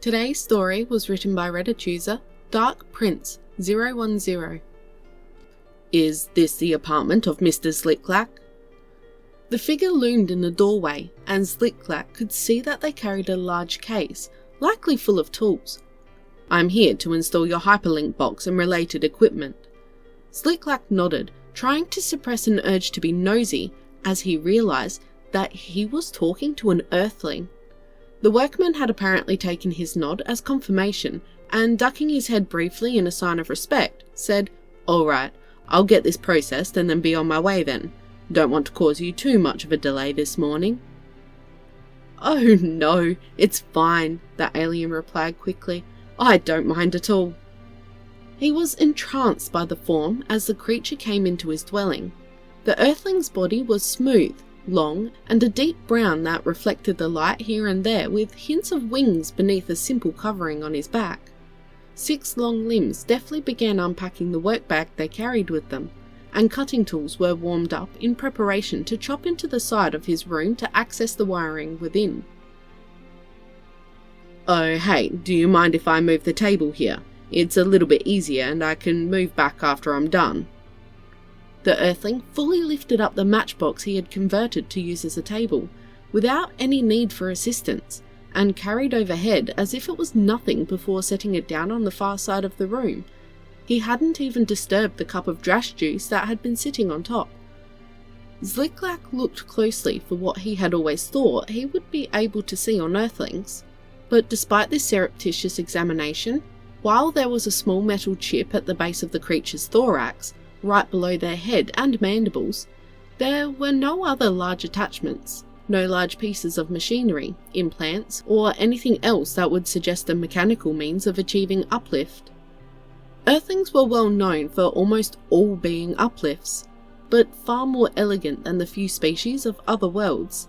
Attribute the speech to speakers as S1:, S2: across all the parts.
S1: Today's story was written by Reddit user DarkPrince010. Is this the apartment of Mr. Slicklack? The figure loomed in the doorway, and Slicklack could see that they carried a large case, likely full of tools. I'm here to install your hyperlink box and related equipment. Slicklack nodded, trying to suppress an urge to be nosy as he realised that he was talking to an earthling. The workman had apparently taken his nod as confirmation, and ducking his head briefly in a sign of respect, said, "Alright, I'll get this processed and then be on my way then. Don't want to cause you too much of a delay this morning." "Oh no, it's fine," the alien replied quickly. "I don't mind at all." He was entranced by the form as the creature came into his dwelling. The earthling's body was smooth, long, and a deep brown that reflected the light here and there, with hints of wings beneath a simple covering on his back. 6 long limbs deftly began unpacking the workbag they carried with them, and cutting tools were warmed up in preparation to chop into the side of his room to access the wiring within. "Oh hey, do you mind if I move the table here? It's a little bit easier and I can move back after I'm done." The earthling fully lifted up the matchbox he had converted to use as a table, without any need for assistance, and carried overhead as if it was nothing before setting it down on the far side of the room. He hadn't even disturbed the cup of drash juice that had been sitting on top. Slicklack looked closely for what he had always thought he would be able to see on earthlings, but despite this surreptitious examination, while there was a small metal chip at the base of the creature's thorax, right below their head and mandibles, there were no other large attachments, no large pieces of machinery, implants, or anything else that would suggest a mechanical means of achieving uplift. Earthlings were well known for almost all being uplifts, but far more elegant than the few species of other worlds.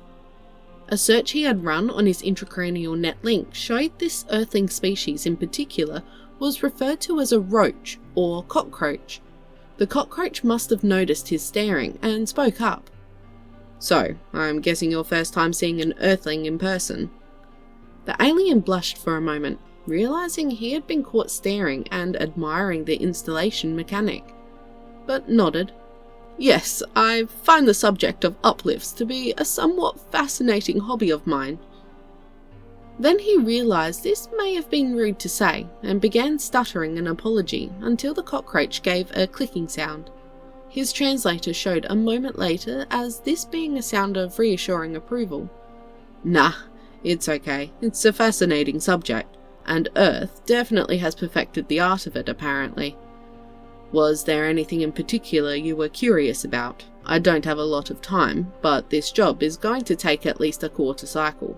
S1: A search he had run on his intracranial net link showed this earthling species in particular was referred to as a roach or cockroach. The cockroach must have noticed his staring and spoke up. "So, I'm guessing your first time seeing an earthling in person." The alien blushed for a moment, realising he had been caught staring and admiring the installation mechanic, but nodded. "Yes, I find the subject of uplifts to be a somewhat fascinating hobby of mine." Then he realised this may have been rude to say, and began stuttering an apology until the cockroach gave a clicking sound. His translator showed a moment later as this being a sound of reassuring approval. "Nah, it's okay. It's a fascinating subject, and Earth definitely has perfected the art of it apparently. Was there anything in particular you were curious about? I don't have a lot of time, but this job is going to take at least a quarter cycle."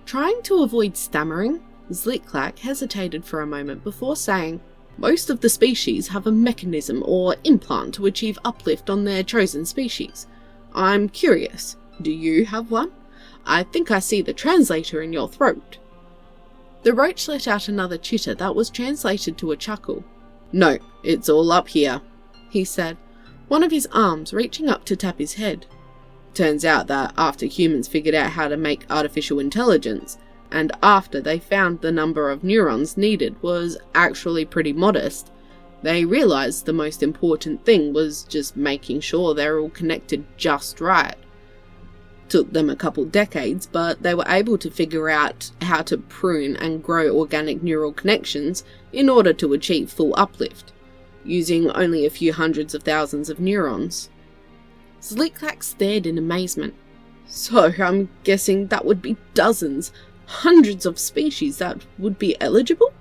S1: Trying to avoid stammering, Slicklack hesitated for a moment before saying, "Most of the species have a mechanism or implant to achieve uplift on their chosen species. I'm curious, do you have one? I think I see the translator in your throat." The roach let out another chitter that was translated to a chuckle. "No, it's all up here," he said, one of his arms reaching up to tap his head. "Turns out that after humans figured out how to make artificial intelligence, and after they found the number of neurons needed was actually pretty modest, they realised the most important thing was just making sure they're all connected just right. Took them a couple decades, but they were able to figure out how to prune and grow organic neural connections in order to achieve full uplift, using only a few hundreds of thousands of neurons." Slicklack stared in amazement. "So I'm guessing that would be dozens, hundreds of species that would be eligible?"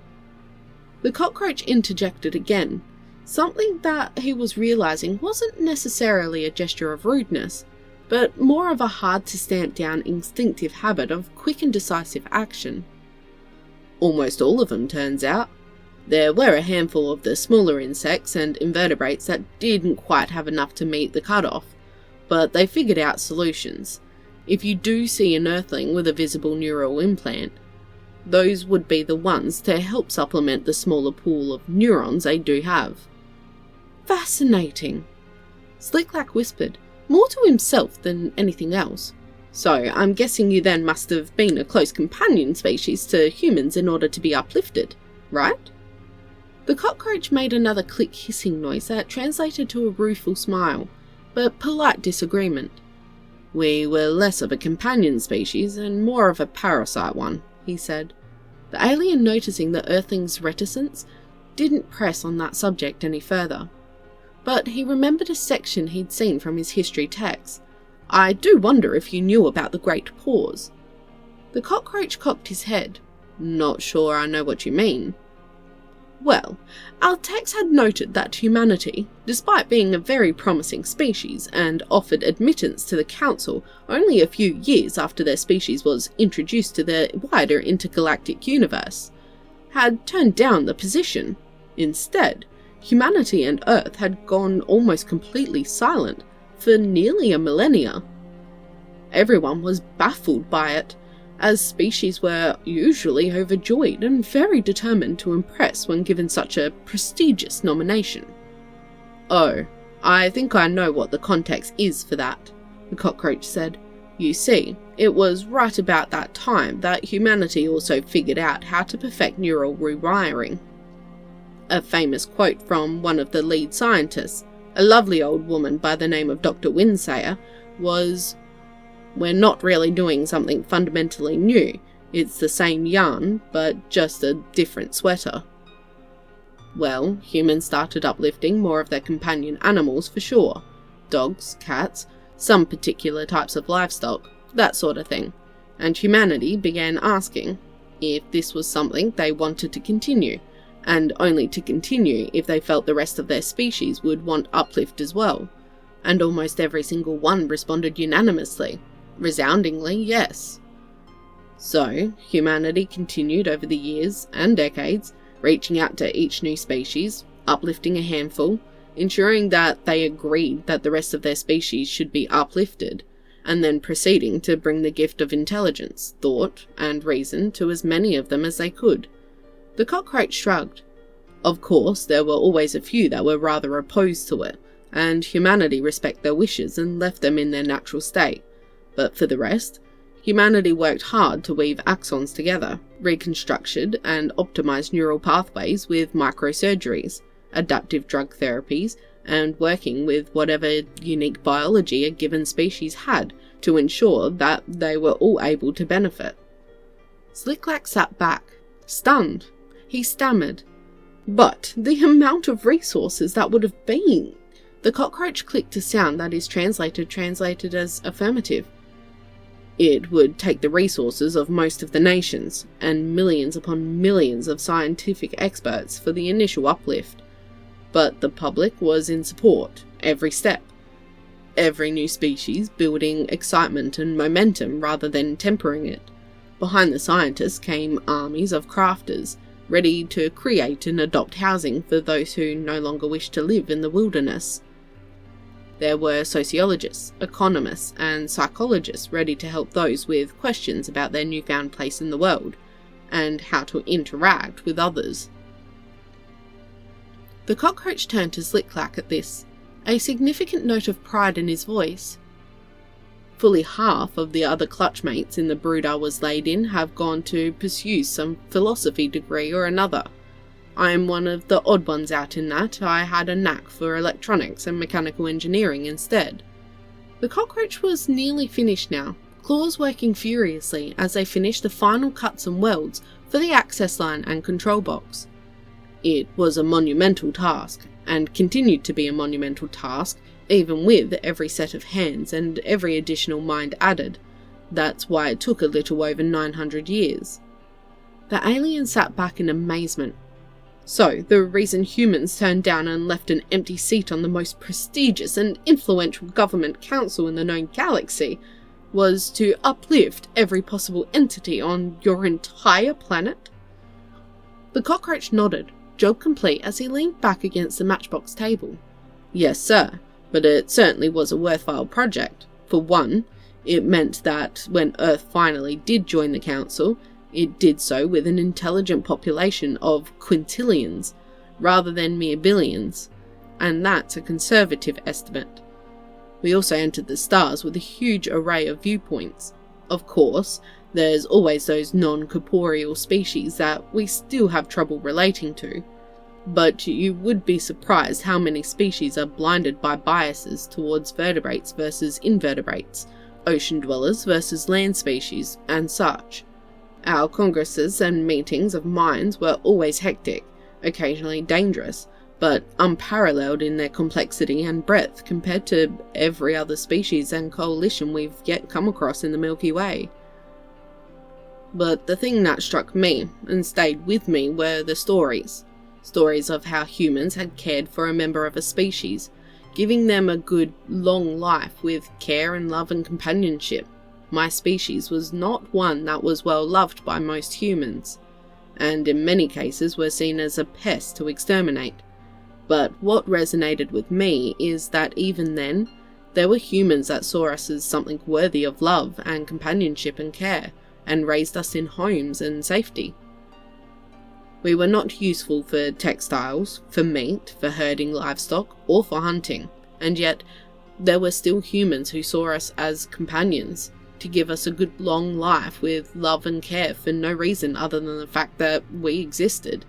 S1: The cockroach interjected again, something that he was realising wasn't necessarily a gesture of rudeness, but more of a hard-to-stamp-down instinctive habit of quick and decisive action. "Almost all of them, turns out. There were a handful of the smaller insects and invertebrates that didn't quite have enough to meet the cutoff, but they figured out solutions. If you do see an earthling with a visible neural implant, those would be the ones to help supplement the smaller pool of neurons they do have." Fascinating, Slicklack whispered, more to himself than anything else. So, I'm guessing you then must have been a close companion species to humans in order to be uplifted, right? The cockroach made another click hissing noise that translated to a rueful smile, but polite disagreement. We were less of a companion species and more of a parasite one, he said. The alien, noticing the Earthling's reticence, didn't press on that subject any further. But he remembered a section he'd seen from his history text. I do wonder if you knew about the Great Pause. The cockroach cocked his head. Not sure I know what you mean. Well, our text had noted that humanity, despite being a very promising species and offered admittance to the Council only a few years after their species was introduced to the wider intergalactic universe, had turned down the position. Instead, humanity and Earth had gone almost completely silent for nearly a millennia. Everyone was baffled by it, as species were usually overjoyed and very determined to impress when given such a prestigious nomination. Oh, I think I know what the context is for that, the cockroach said. You see, it was right about that time that humanity also figured out how to perfect neural rewiring. A famous quote from one of the lead scientists, a lovely old woman by the name of Dr. Winsayer, was, "We're not really doing something fundamentally new. It's the same yarn, but just a different sweater." Well, humans started uplifting more of their companion animals for sure. Dogs, cats, some particular types of livestock, that sort of thing. And humanity began asking if this was something they wanted to continue, and only to continue if they felt the rest of their species would want uplift as well. And almost every single one responded unanimously. Resoundingly, yes. So, humanity continued over the years and decades, reaching out to each new species, uplifting a handful, ensuring that they agreed that the rest of their species should be uplifted, and then proceeding to bring the gift of intelligence, thought, and reason to as many of them as they could. The cockroach shrugged. Of course, there were always a few that were rather opposed to it, and humanity respected their wishes and left them in their natural state. But for the rest, humanity worked hard to weave axons together, reconstructed and optimized neural pathways with microsurgeries, adaptive drug therapies, and working with whatever unique biology a given species had to ensure that they were all able to benefit. Slicklack sat back, stunned. He stammered. But the amount of resources that would have been! The cockroach clicked a sound that is translated as affirmative. It would take the resources of most of the nations, and millions upon millions of scientific experts for the initial uplift. But the public was in support, every step. Every new species building excitement and momentum rather than tempering it. Behind the scientists came armies of crafters, ready to create and adopt housing for those who no longer wished to live in the wilderness. There were sociologists, economists, and psychologists ready to help those with questions about their newfound place in the world, and how to interact with others. The cockroach turned to Slicklack at this, a significant note of pride in his voice. Fully half of the other clutchmates in the brood I was laid in have gone to pursue some philosophy degree or another. I am one of the odd ones out in that I had a knack for electronics and mechanical engineering instead. The cockroach was nearly finished now, claws working furiously as they finished the final cuts and welds for the access line and control box. It was a monumental task, and continued to be a monumental task, even with every set of hands and every additional mind added. That's why it took a little over 900 years. The alien sat back in amazement. So, the reason humans turned down and left an empty seat on the most prestigious and influential government council in the known galaxy was to uplift every possible entity on your entire planet? The cockroach nodded, job complete, as he leaned back against the matchbox table. Yes, sir. But it certainly was a worthwhile project. For one, it meant that when Earth finally did join the Council, it did so with an intelligent population of quintillions, rather than mere billions. and that's a conservative estimate. We also entered the stars with a huge array of viewpoints. Of course, there's always those non-corporeal species that we still have trouble relating to, but you would be surprised how many species are blinded by biases towards vertebrates versus invertebrates, ocean dwellers versus land species, and such. Our congresses and meetings of minds were always hectic, occasionally dangerous, but unparalleled in their complexity and breadth compared to every other species and coalition we've yet come across in the Milky Way. But the thing that struck me and stayed with me were the stories. Stories of how humans had cared for a member of a species, giving them a good, long life with care and love and companionship. My species was not one that was well loved by most humans, and in many cases were seen as a pest to exterminate. But what resonated with me is that even then, there were humans that saw us as something worthy of love and companionship and care, and raised us in homes and safety. We were not useful for textiles, for meat, for herding livestock, or for hunting, and yet there were still humans who saw us as companions, to give us a good long life with love and care for no reason other than the fact that we existed.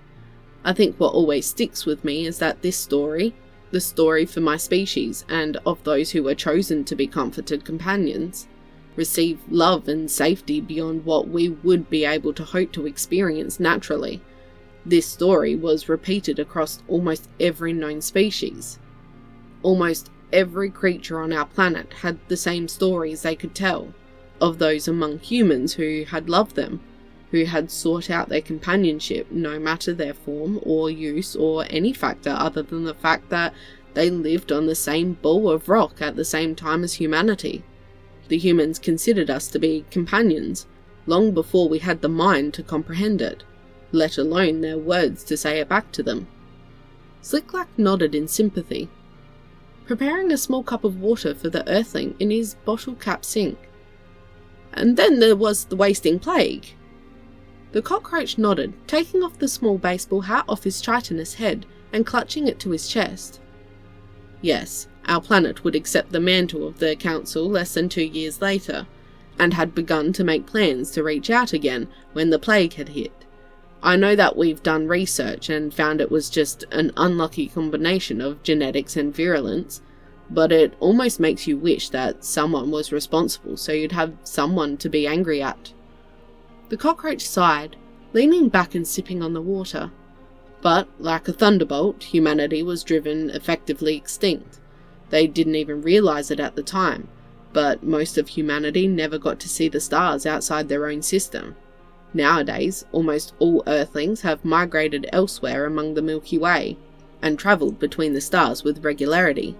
S1: I think what always sticks with me is that this story, the story for my species and of those who were chosen to be comforted companions, receive love and safety beyond what we would be able to hope to experience naturally. This story was repeated across almost every known species. Almost every creature on our planet had the same stories they could tell, of those among humans who had loved them, who had sought out their companionship no matter their form or use or any factor other than the fact that they lived on the same ball of rock at the same time as humanity. The humans considered us to be companions, long before we had the mind to comprehend it, let alone their words to say it back to them. Slicklack nodded in sympathy, preparing a small cup of water for the Earthling in his bottle-cap sink. And then there was the wasting plague. The cockroach nodded, taking off the small baseball hat off his chitinous head and clutching it to his chest. Yes, our planet would accept the mantle of the council less than 2 years later, and had begun to make plans to reach out again when the plague had hit. I know that we've done research and found it was just an unlucky combination of genetics and virulence, but it almost makes you wish that someone was responsible so you'd have someone to be angry at. The cockroach sighed, leaning back and sipping on the water. But, like a thunderbolt, humanity was driven effectively extinct. They didn't even realise it at the time, but most of humanity never got to see the stars outside their own system. Nowadays, almost all Earthlings have migrated elsewhere among the Milky Way, and travelled between the stars with regularity.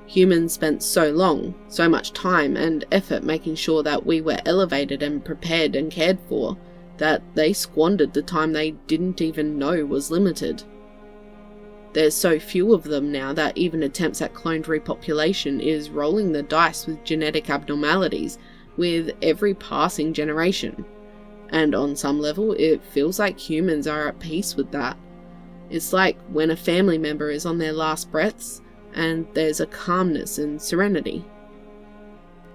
S1: Humans spent so long, so much time and effort making sure that we were elevated and prepared and cared for, that they squandered the time they didn't even know was limited. There's so few of them now that even attempts at cloned repopulation is rolling the dice with genetic abnormalities with every passing generation. And on some level, it feels like humans are at peace with that. It's like when a family member is on their last breaths, and there's a calmness and serenity.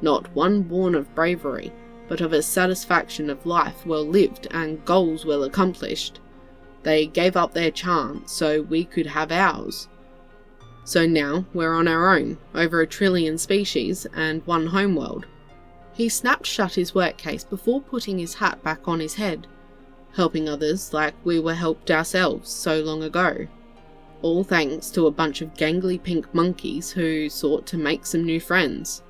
S1: Not one born of bravery, but of a satisfaction of life well lived and goals well accomplished. They gave up their chance so we could have ours. So now we're on our own, over 1 trillion species and one homeworld. He snapped shut his work case before putting his hat back on his head, helping others like we were helped ourselves so long ago. All thanks to a bunch of gangly pink monkeys who sought to make some new friends.